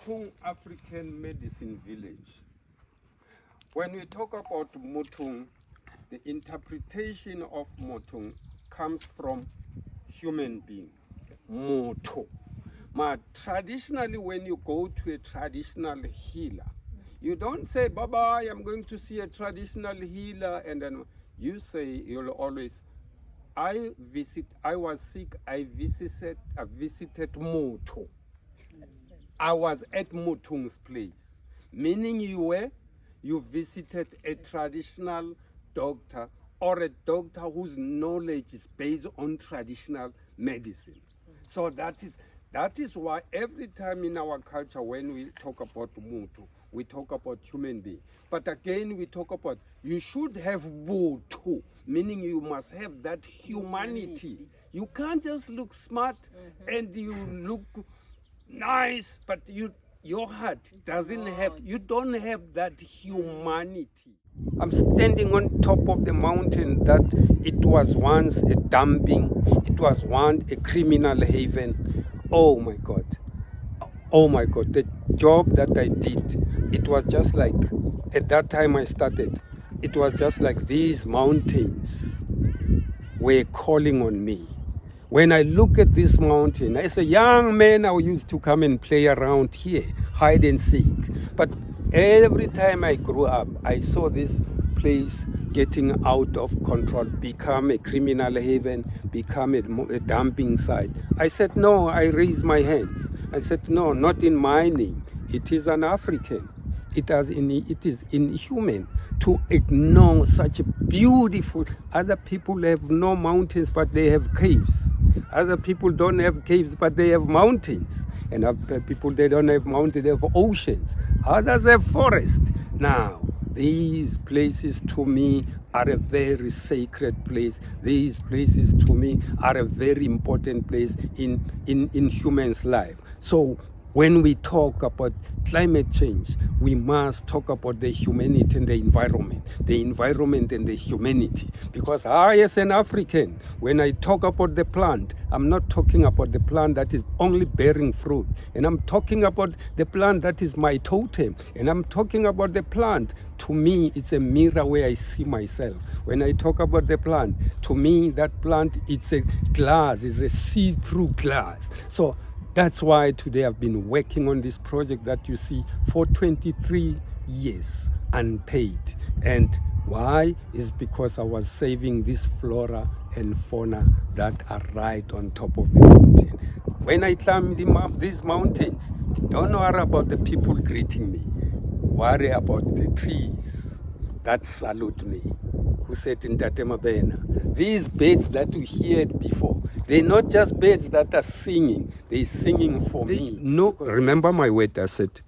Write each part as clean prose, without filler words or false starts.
Mothong African Medicine Village. When we talk about Mothong, the interpretation of Mothong comes from human being, Motho. But traditionally, when you go to a traditional healer, you don't say, bye-bye, I'm going to see a traditional healer, and then you say, you'll always, I was sick, I visited Motho. I was at Mothong's place, meaning you visited a traditional doctor or a doctor whose knowledge is based on traditional medicine. So that is why every time in our culture when we talk about Motho, we talk about human being. But again, we talk about you should have Botho, meaning you must have that humanity. You can't just look smart and you look nice, but your heart doesn't have, you don't have that humanity. I'm standing on top of the mountain that it was once a dumping, it was once a criminal haven. Oh my God. Oh my God, the job that I did, it was just like, at that time I started, it was just like these mountains were calling on me. When I look at this mountain, as a young man, I used to come and play around here, hide and seek. But every time I grew up, I saw this place getting out of control, become a criminal haven, become a dumping site. I said, no, I raised my hands. I said, no, not in my name. It is an African. It is inhuman to ignore such a beautiful. Other people have no mountains, but they have caves. Other people don't have caves, but they have mountains. And other people, they don't have mountains, they have oceans. Others have forest. Now, these places to me are a very sacred place. These places to me are a very important place in human's life. So when we talk about climate change, we must talk about the humanity and the environment and the humanity. Because I, as an African, when I talk about the plant, I'm not talking about the plant that is only bearing fruit. And I'm talking about the plant that is my totem. And I'm talking about the plant. To me, it's a mirror where I see myself. When I talk about the plant, to me, that plant, it's a glass, it's a see-through glass. So that's why today I've been working on this project that you see for 23 years unpaid. And why? Is because I was saving this flora and fauna that are right on top of the mountain. When I climb these mountains, don't worry about the people greeting me. Worry about the trees that salute me. Who said in Dr Mabena, these birds that we heard before, they're not just birds that are singing, they're singing for me. No, remember my word, I said,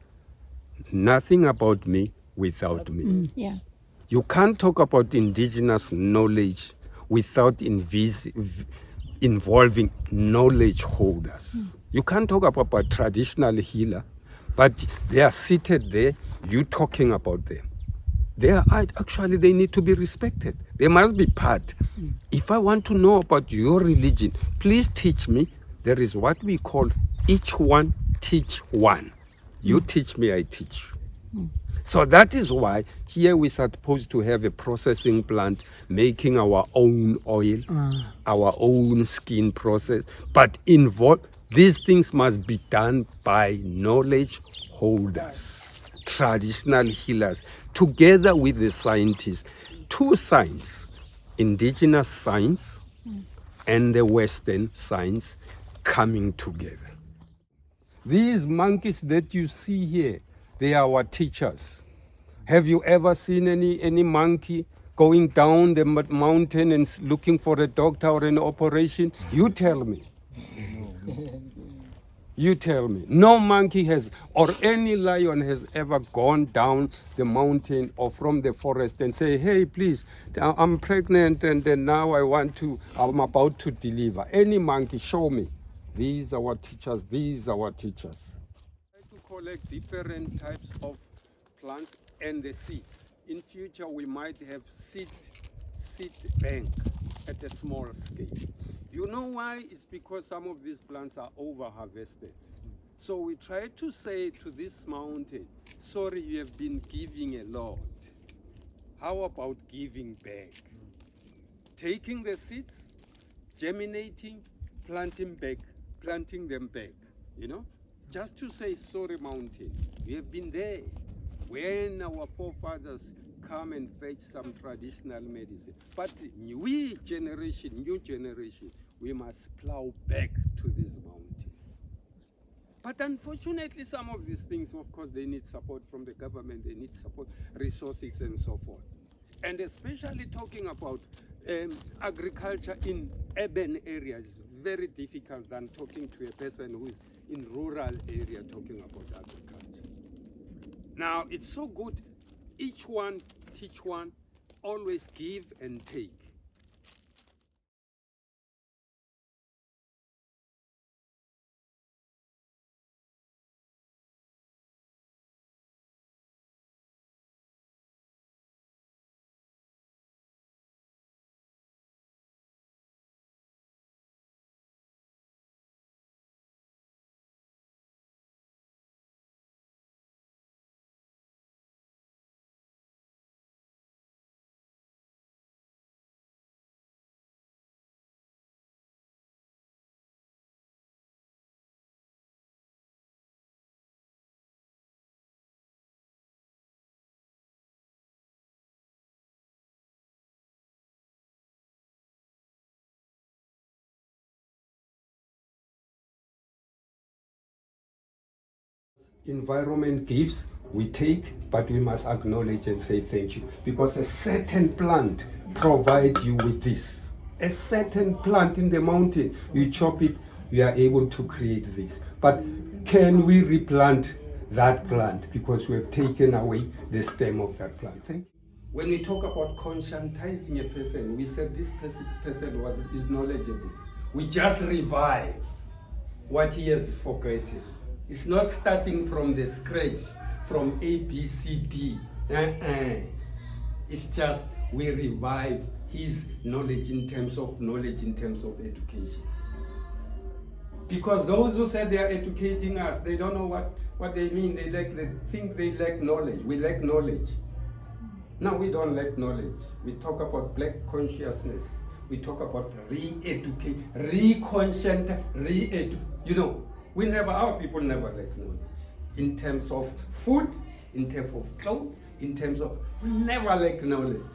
nothing about me without me. Yeah. You can't talk about indigenous knowledge without involving knowledge holders. You can't talk about a traditional healer, but they are seated there, you talking about them. They need to be respected. They must be part. If I want to know about your religion, please teach me. There is what we call each one teach one. You teach me, I teach you. So that is why here we're supposed to have a processing plant making our own oil, our own skin process. But these things must be done by knowledge holders, traditional healers, together with the scientists. Two science, indigenous science and the Western science coming together. These monkeys that you see here, they are our teachers. Have you ever seen any monkey going down the mountain and looking for a doctor or an operation? You tell me. You tell me. No monkey has, or any lion has ever gone down the mountain or from the forest and say, hey, please, I'm pregnant and then now I'm about to deliver. Any monkey, show me. These are our teachers, these are our teachers. I try to collect different types of plants and the seeds. In future, we might have seed bank at a small scale. You know why? It's because some of these plants are over harvested. So we try to say to this mountain, sorry, you have been giving a lot. How about giving back? Taking the seeds, germinating, planting them back, you know? Just to say, sorry, mountain, we have been there. When our forefathers come and fetch some traditional medicine. But new generation, we must plow back to this mountain. But unfortunately, some of these things, of course, they need support from the government, they need support, resources and so forth. And especially talking about agriculture in urban areas is very difficult than talking to a person who is in rural area talking about agriculture. Now, it's so good, each one, teach one, always give and take. Environment gives, we take, but we must acknowledge and say thank you, because a certain plant provides you with this. A certain plant in the mountain, you chop it, you are able to create this. But can we replant that plant because we have taken away the stem of that plant? Thank you. When we talk about conscientizing a person, we said this person is knowledgeable. We just revive what he has forgotten. It's not starting from the scratch, from A, B, C, D. It's just we revive his knowledge in terms of education. Because those who say they are educating us, they don't know what they mean. They think they lack knowledge. We lack knowledge. No, we don't lack knowledge. We talk about black consciousness. We talk about re-educate, our people never lack knowledge. In terms of food, in terms of clothes, we never lack knowledge.